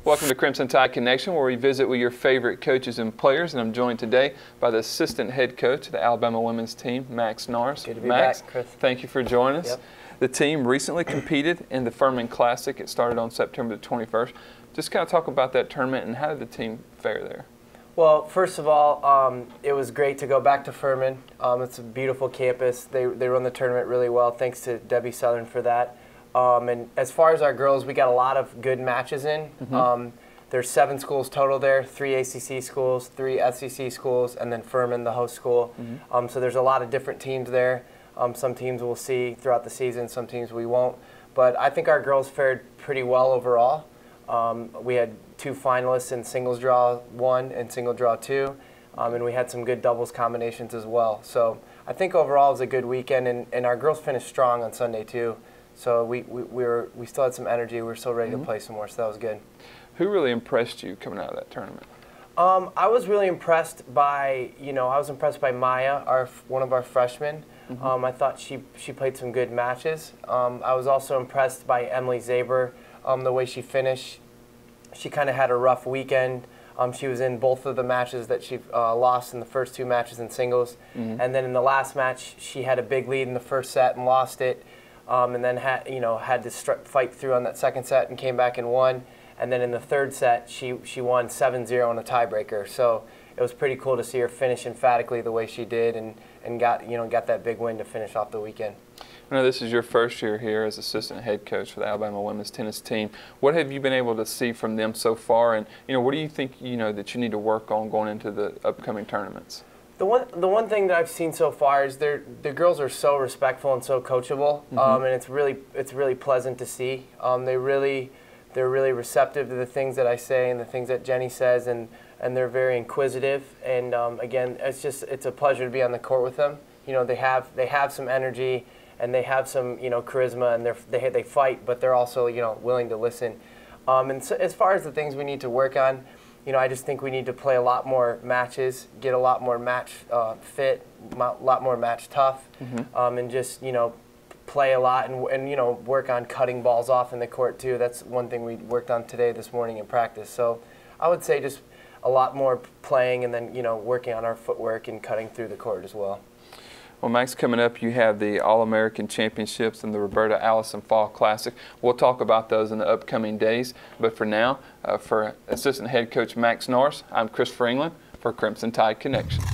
Welcome to Crimson Tide Connection, where we visit with your favorite coaches and players. And I'm joined today by the assistant head coach of the Alabama women's team, Max Nars. Good to be Max, back, Chris. thank you for joining us. Yep. The team recently competed in the Furman Classic. It started on September the 21st. Just kind of talk about that tournament and how did the team fare there? Well, first of all, it was great to go back to Furman. It's a beautiful campus. They run the tournament really well. Thanks to Debbie Southern for that. And as far as our girls, we got a lot of good matches in. There's 7 schools total there, 3 ACC schools, 3 SEC schools, and then Furman, the host school. So there's a lot of different teams there. Some teams we'll see throughout the season, some teams we won't. But I think our girls fared pretty well overall. We had 2 finalists in singles draw 1 and single draw 2, and we had some good doubles combinations as well. So I think overall it was a good weekend, and our girls finished strong on Sunday too. So we still had some energy. We were still ready to play some more, so that was good. Who really impressed you coming out of that tournament? I was really impressed by, Maya, one of our freshmen. I thought she played some good matches. I was also impressed by Emily Zaber, the way she finished. She kind of had a rough weekend. She was in both of the matches that she lost in the first 2 matches in singles. And then in the last match, she had a big lead in the first set and lost it. And then had to fight through on that second set and came back and won. And then in the third set, she won 7-0 in a tiebreaker. So it was pretty cool to see her finish emphatically the way she did, and got that big win to finish off the weekend. I know this is your first year here as assistant head coach for the Alabama women's tennis team. What have you been able to see from them so far, and what do you think that you need to work on going into the upcoming tournaments? The one thing that I've seen so far is the girls are so respectful and so coachable, and it's really pleasant to see. They're really receptive to the things that I say and the things that Jenny says, and they're very inquisitive. And again, it's a pleasure to be on the court with them. They have some energy and they have some charisma, and they fight, but they're also willing to listen. And so as far as the things we need to work on, I just think we need to play a lot more matches, get a lot more match fit, a lot more match tough, and just play a lot and work on cutting balls off in the court too. That's one thing we worked on this morning in practice. So I would say just a lot more playing, and then working on our footwork and cutting through the court as well. Well, Max, coming up, you have the All-American Championships and the Roberta Allison Fall Classic. We'll talk about those in the upcoming days. But for now, for Assistant Head Coach Max Nars, I'm Chris England for Crimson Tide Connection.